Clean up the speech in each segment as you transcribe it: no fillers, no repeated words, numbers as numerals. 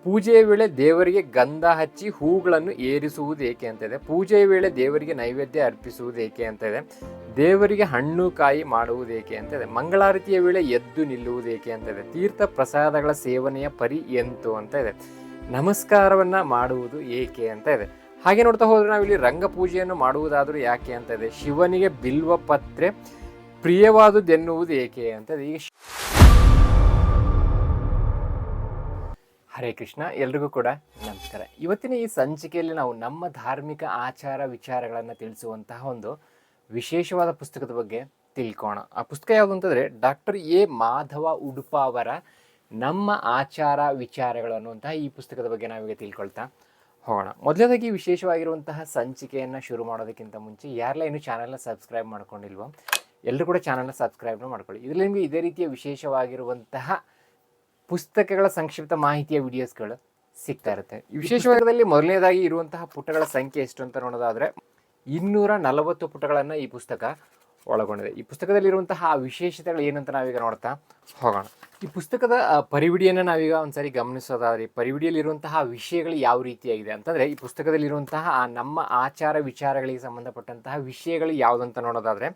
ಪೂಜೆಯ ವೇಳೆ ದೇವರಿಗೆ ಗಂಧ ಹಚ್ಚಿ ಹೂಗಳನ್ನು ಏರಿಸುವುದು ಏಕೆ ಅಂತ ಇದೆ. ಪೂಜೆಯ ವೇಳೆ ದೇವರಿಗೆ ನೈವೇದ್ಯ ಅರ್ಪಿಸುವುದು ಏಕೆ ಅಂತ ಇದೆ. ದೇವರಿಗೆ ಹಣ್ಣು ಕಾಯಿ ಮಾಡುವುದು ಏಕೆ ಅಂತ ಇದೆ. ಮಂಗಳಾರತಿಯ ವೇಳೆ ಎದ್ದು ನಿಲ್ಲುವುದು ಏಕೆ ಅಂತ ಇದೆ. ತೀರ್ಥ ಪ್ರಸಾದಗಳ ಸೇವನೆಯ ಪರಿ ಎಂತು ಅಂತ ಇದೆ. ನಮಸ್ಕಾರವನ್ನ ಮಾಡುವುದು ಏಕೆ ಅಂತ ಇದೆ. ಹಾಗೆ ನೋಡ್ತಾ ಹೋದ್ರೆ ನಾವಿಲ್ಲಿ ರಂಗ ಪೂಜೆಯನ್ನು ಮಾಡುವುದಾದ್ರೂ ಯಾಕೆ ಅಂತ ಇದೆ. ಶಿವನಿಗೆ ಬಿಲ್ವ ಪತ್ರೆ ಪ್ರಿಯವಾದುದೆನ್ನುವುದು ಏಕೆ ಅಂತ ಇದೆ. ಈಗ ಹರೇ ಕೃಷ್ಣ, ಎಲ್ರಿಗೂ ಕೂಡ ನಮಸ್ಕಾರ. ಇವತ್ತಿನ ಈ ಸಂಚಿಕೆಯಲ್ಲಿ ನಾವು ನಮ್ಮ ಧಾರ್ಮಿಕ ಆಚಾರ ವಿಚಾರಗಳನ್ನು ತಿಳಿಸುವಂತಹ ಒಂದು ವಿಶೇಷವಾದ ಪುಸ್ತಕದ ಬಗ್ಗೆ ತಿಳ್ಕೋಣ. ಆ ಪುಸ್ತಕ ಯಾವುದು ಅಂತಂದರೆ ಡಾಕ್ಟರ್ ಎ ಮಾಧವ ಉಡುಪ ಅವರ ನಮ್ಮ ಆಚಾರ ವಿಚಾರಗಳು ಅನ್ನುವಂತಹ ಈ ಪುಸ್ತಕದ ಬಗ್ಗೆ ನಾವೀಗ ತಿಳ್ಕೊಳ್ತಾ ಹೋಗೋಣ. ಮೊದಲನೇದಾಗಿ ವಿಶೇಷವಾಗಿರುವಂತಹ ಸಂಚಿಕೆಯನ್ನು ಶುರು ಮಾಡೋದಕ್ಕಿಂತ ಮುಂಚೆ ಯಾರೆಲ್ಲ ಇನ್ನೂ ಚಾನಲ್ನ ಸಬ್ಸ್ಕ್ರೈಬ್ ಮಾಡ್ಕೊಂಡಿಲ್ವೋ ಎಲ್ಲರೂ ಕೂಡ ಚಾನಲ್ನ ಸಬ್ಸ್ಕ್ರೈಬ್ನ ಮಾಡ್ಕೊಳ್ಳಿ. ಇದರಲ್ಲಿ ನಿಮಗೆ ಇದೇ ರೀತಿಯ ವಿಶೇಷವಾಗಿರುವಂತಹ ಪುಸ್ತಕಗಳ ಸಂಕ್ಷಿಪ್ತ ಮಾಹಿತಿಯ ವಿಡಿಯೋಸ್ಗಳು ಸಿಗ್ತಾ ಇರುತ್ತೆ. ವಿಶೇಷವಾಗಿ ಮೊದಲನೇದಾಗಿ ಇರುವಂತಹ ಪುಟಗಳ ಸಂಖ್ಯೆ ಎಷ್ಟು ಅಂತ ನೋಡೋದಾದರೆ 240 ಪುಟಗಳನ್ನು ಈ ಪುಸ್ತಕ ಒಳಗೊಂಡಿದೆ. ಈ ಪುಸ್ತಕದಲ್ಲಿರುವಂತಹ ಆ ವಿಶೇಷತೆಗಳು ಏನಂತ ನಾವೀಗ ನೋಡ್ತಾ ಹೋಗೋಣ. ಈ ಪುಸ್ತಕದ ಪರಿವಿಡಿಯನ್ನು ನಾವೀಗ ಒಂದ್ಸರಿ ಗಮನಿಸೋದಾದ್ರೆ ಪರಿವಿಡಿಯಲ್ಲಿರುವಂತಹ ವಿಷಯಗಳು ಯಾವ ರೀತಿಯಾಗಿದೆ ಅಂತಂದರೆ ಈ ಪುಸ್ತಕದಲ್ಲಿರುವಂತಹ ನಮ್ಮ ಆಚಾರ ವಿಚಾರಗಳಿಗೆ ಸಂಬಂಧಪಟ್ಟಂತಹ ವಿಷಯಗಳು ಯಾವುದಂತ ನೋಡೋದಾದರೆ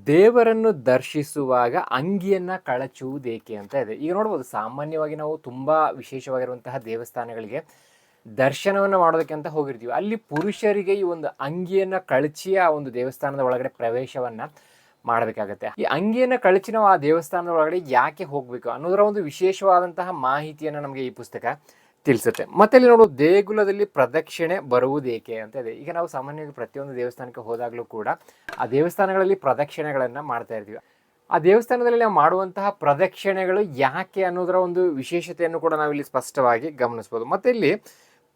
ದೇವರನ್ನು ದರ್ಶಿಸುವಾಗ ಅಂಗಿಯನ್ನು ಕಳಚುವುದೇಕೆ ಅಂತ ಇದೆ. ಈಗ ನೋಡ್ಬೋದು, ಸಾಮಾನ್ಯವಾಗಿ ನಾವು ತುಂಬ ವಿಶೇಷವಾಗಿರುವಂತಹ ದೇವಸ್ಥಾನಗಳಿಗೆ ದರ್ಶನವನ್ನು ಮಾಡೋದಕ್ಕೆ ಅಂತ ಹೋಗಿರ್ತೀವಿ. ಅಲ್ಲಿ ಪುರುಷರಿಗೆ ಈ ಒಂದು ಅಂಗಿಯನ್ನು ಕಳಚಿ ಆ ಒಂದು ದೇವಸ್ಥಾನದ ಒಳಗಡೆ ಪ್ರವೇಶವನ್ನು ಮಾಡಬೇಕಾಗತ್ತೆ. ಈ ಅಂಗಿಯನ್ನು ಕಳಚಿ ನಾವು ಆ ದೇವಸ್ಥಾನದ ಒಳಗಡೆ ಯಾಕೆ ಹೋಗಬೇಕು ಅನ್ನೋದರ ಒಂದು ವಿಶೇಷವಾದಂತಹ ಮಾಹಿತಿಯನ್ನು ನಮಗೆ ಈ ಪುಸ್ತಕ ತಿಳಿಸುತ್ತೆ. ಮತ್ತೆ ಇಲ್ಲಿ ನೋಡೋದು ದೇಗುಲದಲ್ಲಿ ಪ್ರದಕ್ಷಿಣೆ ಬರುವುದೇಕೆ ಅಂತ ಇದೆ. ಈಗ ನಾವು ಸಾಮಾನ್ಯವಾಗಿ ಪ್ರತಿಯೊಂದು ದೇವಸ್ಥಾನಕ್ಕೆ ಹೋದಾಗಲೂ ಕೂಡ ಆ ದೇವಸ್ಥಾನಗಳಲ್ಲಿ ಪ್ರದಕ್ಷಿಣೆಗಳನ್ನು ಮಾಡ್ತಾ ಇರ್ತೀವಿ. ಆ ದೇವಸ್ಥಾನದಲ್ಲಿ ನಾವು ಮಾಡುವಂತಹ ಪ್ರದಕ್ಷಿಣೆಗಳು ಯಾಕೆ ಅನ್ನೋದರ ಒಂದು ವಿಶೇಷತೆಯನ್ನು ಕೂಡ ನಾವಿಲ್ಲಿ ಸ್ಪಷ್ಟವಾಗಿ ಗಮನಿಸ್ಬೋದು. ಮತ್ತೆ ಇಲ್ಲಿ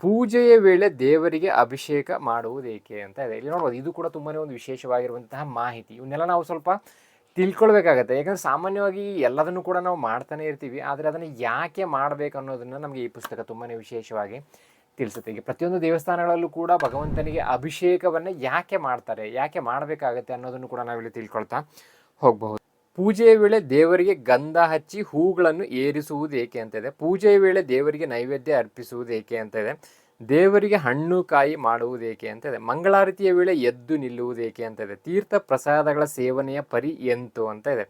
ಪೂಜೆಯ ವೇಳೆ ದೇವರಿಗೆ ಅಭಿಷೇಕ ಮಾಡುವುದೇಕೆ ಅಂತ ಇದೆ. ಇಲ್ಲಿ ನೋಡ್ಬೋದು, ಇದು ಕೂಡ ತುಂಬಾ ಒಂದು ವಿಶೇಷವಾಗಿರುವಂತಹ ಮಾಹಿತಿ. ಇವನ್ನೆಲ್ಲ ನಾವು ಸ್ವಲ್ಪ ತಿಳ್ಕೊಳ್ಬೇಕಾಗತ್ತೆ. ಯಾಕಂದರೆ ಸಾಮಾನ್ಯವಾಗಿ ಎಲ್ಲದನ್ನು ಕೂಡ ನಾವು ಮಾಡ್ತಾನೆ ಇರ್ತೀವಿ, ಆದರೆ ಅದನ್ನು ಯಾಕೆ ಮಾಡಬೇಕು ಅನ್ನೋದನ್ನು ನಮಗೆ ಈ ಪುಸ್ತಕ ತುಂಬಾ ವಿಶೇಷವಾಗಿ ತಿಳಿಸುತ್ತೆ. ಈಗ ಪ್ರತಿಯೊಂದು ದೇವಸ್ಥಾನಗಳಲ್ಲೂ ಕೂಡ ಭಗವಂತನಿಗೆ ಅಭಿಷೇಕವನ್ನು ಯಾಕೆ ಮಾಡ್ತಾರೆ, ಯಾಕೆ ಮಾಡಬೇಕಾಗತ್ತೆ ಅನ್ನೋದನ್ನು ಕೂಡ ನಾವಿಲ್ಲಿ ತಿಳ್ಕೊಳ್ತಾ ಹೋಗಬಹುದು. ಪೂಜೆಯ ವೇಳೆ ದೇವರಿಗೆ ಗಂಧ ಹಚ್ಚಿ ಹೂಗಳನ್ನು ಏರಿಸುವುದು ಏಕೆ ಅಂತ ಇದೆ. ಪೂಜೆಯ ವೇಳೆ ದೇವರಿಗೆ ನೈವೇದ್ಯ ಅರ್ಪಿಸುವುದು ಏಕೆ ಅಂತ ಇದೆ. ದೇವರಿಗೆ ಹಣ್ಣು ಕಾಯಿ ಮಾಡುವುದೇಕೆ ಅಂತ ಇದೆ. ಮಂಗಳಾರತಿಯ ವೇಳೆ ಎದ್ದು ನಿಲ್ಲುವುದೇಕೆ ಅಂತ ಇದೆ. ತೀರ್ಥ ಪ್ರಸಾದಗಳ ಸೇವನೆಯ ಪರಿ ಎಂತು ಅಂತ ಇದೆ.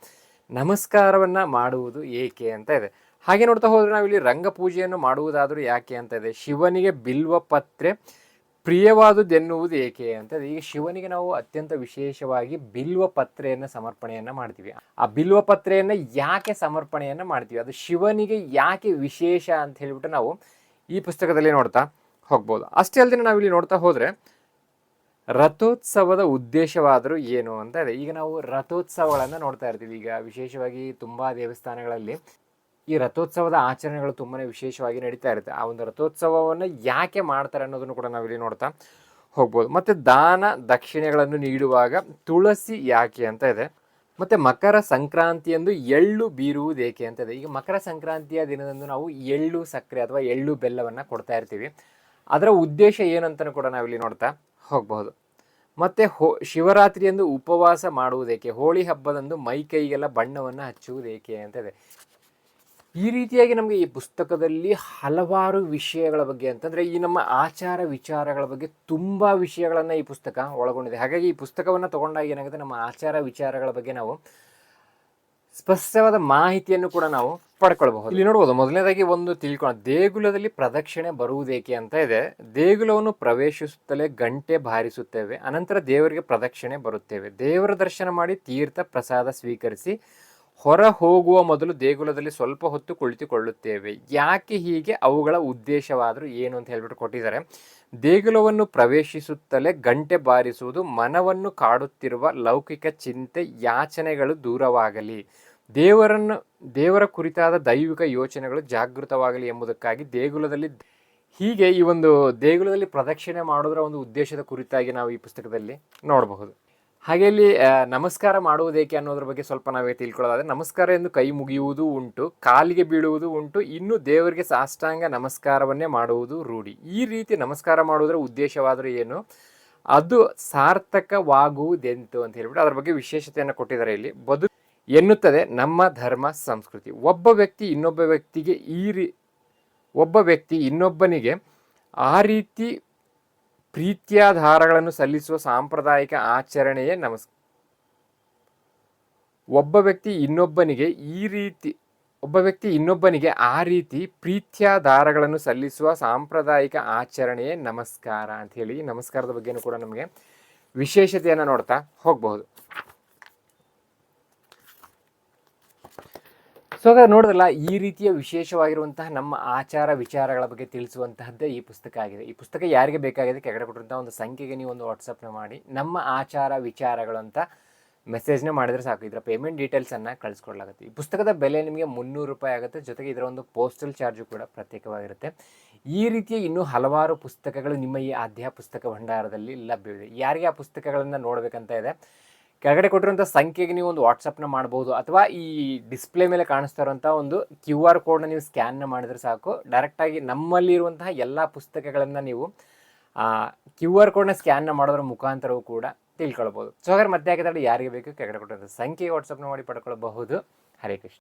ನಮಸ್ಕಾರವನ್ನು ಮಾಡುವುದು ಏಕೆ ಅಂತ ಇದೆ. ಹಾಗೆ ನೋಡ್ತಾ ಹೋದರೆ ನಾವಿಲ್ಲಿ ರಂಗ ಪೂಜೆಯನ್ನು ಮಾಡುವುದಾದರೂ ಯಾಕೆ ಅಂತ ಇದೆ. ಶಿವನಿಗೆ ಬಿಲ್ವ ಪತ್ರೆ ಪ್ರಿಯವಾದುದೆನ್ನುವುದು ಏಕೆ ಅಂತ ಇದೆ. ಈಗ ಶಿವನಿಗೆ ನಾವು ಅತ್ಯಂತ ವಿಶೇಷವಾಗಿ ಬಿಲ್ವ ಪತ್ರೆಯನ್ನು ಸಮರ್ಪಣೆಯನ್ನು ಮಾಡ್ತೀವಿ. ಆ ಬಿಲ್ವ ಪತ್ರೆಯನ್ನು ಯಾಕೆ ಸಮರ್ಪಣೆಯನ್ನು ಮಾಡ್ತೀವಿ, ಅದು ಶಿವನಿಗೆ ಯಾಕೆ ವಿಶೇಷ ಅಂತ ಹೇಳಿಬಿಟ್ಟು ನಾವು ಈ ಪುಸ್ತಕದಲ್ಲಿ ನೋಡ್ತಾ ಹೋಗ್ಬೋದು. ಅಷ್ಟೇ ಅಲ್ಲದೆ ನಾವಿಲ್ಲಿ ನೋಡ್ತಾ ಹೋದರೆ ರಥೋತ್ಸವದ ಉದ್ದೇಶವಾದರೂ ಏನು ಅಂತ ಇದೆ. ಈಗ ನಾವು ರಥೋತ್ಸವಗಳನ್ನು ನೋಡ್ತಾ ಇರ್ತೀವಿ. ಈಗ ವಿಶೇಷವಾಗಿ ತುಂಬ ದೇವಸ್ಥಾನಗಳಲ್ಲಿ ಈ ರಥೋತ್ಸವದ ಆಚರಣೆಗಳು ತುಂಬಾ ವಿಶೇಷವಾಗಿ ನಡೀತಾ ಇರುತ್ತೆ. ಆ ಒಂದು ರಥೋತ್ಸವವನ್ನು ಯಾಕೆ ಮಾಡ್ತಾರೆ ಅನ್ನೋದನ್ನು ಕೂಡ ನಾವಿಲ್ಲಿ ನೋಡ್ತಾ ಹೋಗ್ಬೋದು. ಮತ್ತು ದಾನ ದಕ್ಷಿಣೆಗಳನ್ನು ನೀಡುವಾಗ ತುಳಸಿ ಯಾಕೆ ಅಂತ ಇದೆ. ಮತ್ತು ಮಕರ ಸಂಕ್ರಾಂತಿಯಂದು ಎಳ್ಳು ಬೀರುವುದೇಕೆ ಅಂತ ಇದೆ. ಈಗ ಮಕರ ಸಂಕ್ರಾಂತಿಯ ದಿನದಂದು ನಾವು ಎಳ್ಳು ಸಕ್ಕರೆ ಅಥವಾ ಎಳ್ಳು ಬೆಲ್ಲವನ್ನು ಕೊಡ್ತಾ ಇರ್ತೀವಿ. ಅದರ ಉದ್ದೇಶ ಏನಂತಲೂ ಕೂಡ ನಾವಿಲ್ಲಿ ನೋಡ್ತಾ ಹೋಗಬಹುದು. ಮತ್ತು ಶಿವರಾತ್ರಿಯಂದು ಉಪವಾಸ ಮಾಡುವುದೇಕೆ, ಹೋಳಿ ಹಬ್ಬದಂದು ಮೈ ಕೈಗೆಲ್ಲ ಬಣ್ಣವನ್ನು ಹಚ್ಚುವುದೇಕೆ ಅಂತ ಇದೆ. ಈ ರೀತಿಯಾಗಿ ನಮಗೆ ಈ ಪುಸ್ತಕದಲ್ಲಿ ಹಲವಾರು ವಿಷಯಗಳ ಬಗ್ಗೆ ಅಂತಂದರೆ ಈ ನಮ್ಮ ಆಚಾರ ವಿಚಾರಗಳ ಬಗ್ಗೆ ತುಂಬ ವಿಷಯಗಳನ್ನು ಈ ಪುಸ್ತಕ ಒಳಗೊಂಡಿದೆ. ಹಾಗಾಗಿ ಈ ಪುಸ್ತಕವನ್ನು ತೊಗೊಂಡಾಗ ಏನಾಗುತ್ತೆ, ನಮ್ಮ ಆಚಾರ ವಿಚಾರಗಳ ಬಗ್ಗೆ ನಾವು ಸ್ಪಷ್ಟವಾದ ಮಾಹಿತಿಯನ್ನು ಕೂಡ ನಾವು ಪಡ್ಕೊಳ್ಬಹುದು. ಇಲ್ಲಿ ನೋಡ್ಬೋದು, ಮೊದಲನೇದಾಗಿ ಒಂದು ತಿಳ್ಕೊಳ್ಳೋಣ, ದೇಗುಲದಲ್ಲಿ ಪ್ರದಕ್ಷಿಣೆ ಬರುವುದೇಕೆ ಅಂತ ಇದೆ. ದೇಗುಲವನ್ನು ಪ್ರವೇಶಿಸುತ್ತಲೇ ಗಂಟೆ ಬಾರಿಸುತ್ತೇವೆ, ಅನಂತರ ದೇವರಿಗೆ ಪ್ರದಕ್ಷಿಣೆ ಬರುತ್ತೇವೆ. ದೇವರ ದರ್ಶನ ಮಾಡಿ ತೀರ್ಥ ಪ್ರಸಾದ ಸ್ವೀಕರಿಸಿ ಹೊರ ಹೋಗುವ ಮೊದಲು ದೇಗುಲದಲ್ಲಿ ಸ್ವಲ್ಪ ಹೊತ್ತು ಕುಳಿತುಕೊಳ್ಳುತ್ತೇವೆ. ಯಾಕೆ ಹೀಗೆ, ಅವುಗಳ ಉದ್ದೇಶವಾದರೂ ಏನು ಅಂತ ಹೇಳ್ಬಿಟ್ಟು ಕೊಟ್ಟಿದ್ದಾರೆ. ದೇಗುಲವನ್ನು ಪ್ರವೇಶಿಸುತ್ತಲೇ ಗಂಟೆ ಬಾರಿಸುವುದು ಮನವನ್ನು ಕಾಡುತ್ತಿರುವ ಲೌಕಿಕ ಚಿಂತೆ ಯಾಚನೆಗಳು ದೂರವಾಗಲಿ, ದೇವರ ಕುರಿತಾದ ದೈವಿಕ ಯೋಚನೆಗಳು ಜಾಗೃತವಾಗಲಿ ಎಂಬುದಕ್ಕಾಗಿ ದೇಗುಲದಲ್ಲಿ ಹೀಗೆ ಈ ಒಂದು ದೇಗುಲದಲ್ಲಿ ಪ್ರದಕ್ಷಿಣೆ ಮಾಡೋದರ ಒಂದು ಉದ್ದೇಶದ ಕುರಿತಾಗಿ ನಾವು ಈ ಪುಸ್ತಕದಲ್ಲಿ ನೋಡಬಹುದು. ಹಾಗೆ ಇಲ್ಲಿ ನಮಸ್ಕಾರ ಮಾಡುವುದೇಕೆ ಅನ್ನೋದ್ರ ಬಗ್ಗೆ ಸ್ವಲ್ಪ ನಾವೇ ತಿಳ್ಕೊಳ್ಳೋದಾದರೆ, ನಮಸ್ಕಾರ ಎಂದು ಕೈ ಮುಗಿಯುವುದು ಉಂಟು, ಕಾಲಿಗೆ ಬೀಳುವುದು ಉಂಟು, ಇನ್ನು ದೇವರಿಗೆ ಸಾಷ್ಟಾಂಗ ನಮಸ್ಕಾರವನ್ನೇ ಮಾಡುವುದು ರೂಢಿ. ಈ ರೀತಿ ನಮಸ್ಕಾರ ಮಾಡುವುದರ ಉದ್ದೇಶವಾದರೂ ಏನು, ಅದು ಸಾರ್ಥಕವಾಗುವುದೆಂತು ಅಂತ ಹೇಳ್ಬಿಟ್ಟು ಅದರ ಬಗ್ಗೆ ವಿಶೇಷತೆಯನ್ನು ಕೊಟ್ಟಿದ್ದಾರೆ. ಇಲ್ಲಿ ಎನ್ನುತ್ತದೆ ನಮ್ಮ ಧರ್ಮ ಸಂಸ್ಕೃತಿ. ಒಬ್ಬ ವ್ಯಕ್ತಿ ಇನ್ನೊಬ್ಬ ವ್ಯಕ್ತಿಗೆ ಒಬ್ಬ ವ್ಯಕ್ತಿ ಇನ್ನೊಬ್ಬನಿಗೆ ಆ ರೀತಿ ಪ್ರೀತ್ಯಾಧಾರಗಳನ್ನು ಸಲ್ಲಿಸುವ ಸಾಂಪ್ರದಾಯಿಕ ಆಚರಣೆಯೇ ಒಬ್ಬ ವ್ಯಕ್ತಿ ಇನ್ನೊಬ್ಬನಿಗೆ ಆ ರೀತಿ ಪ್ರೀತ್ಯಾಧಾರಗಳನ್ನು ಸಲ್ಲಿಸುವ ಸಾಂಪ್ರದಾಯಿಕ ಆಚರಣೆಯೇ ನಮಸ್ಕಾರ ಅಂತ ಹೇಳಿ ನಮಸ್ಕಾರದ ಬಗ್ಗೆನೂ ಕೂಡ ನಮಗೆ ವಿಶೇಷತೆಯನ್ನು ನೋಡ್ತಾ ಹೋಗಬಹುದು. ಸೊ ಹಾಗಾದ್ರೆ ನೋಡಿದ್ರಲ್ಲ, ಈ ರೀತಿಯ ವಿಶೇಷವಾಗಿರುವಂತಹ ನಮ್ಮ ಆಚಾರ ವಿಚಾರಗಳ ಬಗ್ಗೆ ತಿಳಿಸುವಂತಹದ್ದೇ ಈ ಪುಸ್ತಕ ಆಗಿದೆ. ಈ ಪುಸ್ತಕ ಯಾರಿಗೆ ಬೇಕಾಗಿದೆ ಕೆಳಗಡೆ ಕೊಟ್ಟಿರುವಂತಹ ಒಂದು ಸಂಖ್ಯೆಗೆ ನೀವು ಒಂದು ವಾಟ್ಸಪ್ನ ಮಾಡಿ ನಮ್ಮ ಆಚಾರ ವಿಚಾರಗಳು ಅಂತ ಮೆಸೇಜ್ನ ಮಾಡಿದರೆ ಸಾಕು. ಇದರ ಪೇಮೆಂಟ್ ಡೀಟೇಲ್ಸನ್ನು ಕಳಿಸ್ಕೊಡ್ಲಾಗುತ್ತೆ. ಈ ಪುಸ್ತಕದ ಬೆಲೆ ನಿಮಗೆ 300 ರೂಪಾಯಿ ಆಗುತ್ತೆ. ಜೊತೆಗೆ ಇದರ ಒಂದು ಪೋಸ್ಟಲ್ ಚಾರ್ಜು ಕೂಡ ಪ್ರತ್ಯೇಕವಾಗಿರುತ್ತೆ. ಈ ರೀತಿಯ ಇನ್ನೂ ಹಲವಾರು ಪುಸ್ತಕಗಳು ನಿಮ್ಮ ಈ ಆದ್ಯ ಪುಸ್ತಕ ಭಂಡಾರದಲ್ಲಿ ಲಭ್ಯವಿದೆ. ಯಾರಿಗೆ ಆ ಪುಸ್ತಕಗಳನ್ನು ನೋಡಬೇಕಂತ ಇದೆ, ಕೆಳಗಡೆ ಕೊಟ್ಟಿರುವಂಥ ಸಂಖ್ಯೆಗೆ ನೀವು ಒಂದು ವಾಟ್ಸಪ್ನ ಮಾಡ್ಬೋದು, ಅಥವಾ ಈ ಡಿಸ್ಪ್ಲೇ ಮೇಲೆ ಕಾಣಿಸ್ತಾ ಇರುವಂಥ ಒಂದು QR ಕೋಡ್ನ ನೀವು ಸ್ಕ್ಯಾನ್ನ ಮಾಡಿದರೆ ಸಾಕು. ಡೈರೆಕ್ಟಾಗಿ ನಮ್ಮಲ್ಲಿರುವಂತಹ ಎಲ್ಲ ಪುಸ್ತಕಗಳನ್ನು ನೀವು QR ಕೋಡ್ನ ಸ್ಕ್ಯಾನ್ನ ಮಾಡೋದ್ರ ಮುಖಾಂತರವೂ ಕೂಡ ತಿಳ್ಕೊಳ್ಬೋದು. ಸೊ ಹಾಗಾದ್ರೆ ಮತ್ತೆ ಯಾಕೆ ಯಾರಿಗೆ ಬೇಕು ಕೆಳಗಡೆ ಕೊಟ್ಟಿರುವಂಥ ಸಂಖ್ಯೆಗೆ ವಾಟ್ಸಪ್ನ ಮಾಡಿ ಪಡ್ಕೊಳ್ಬಹುದು. ಹರೇ ಕೃಷ್ಣ.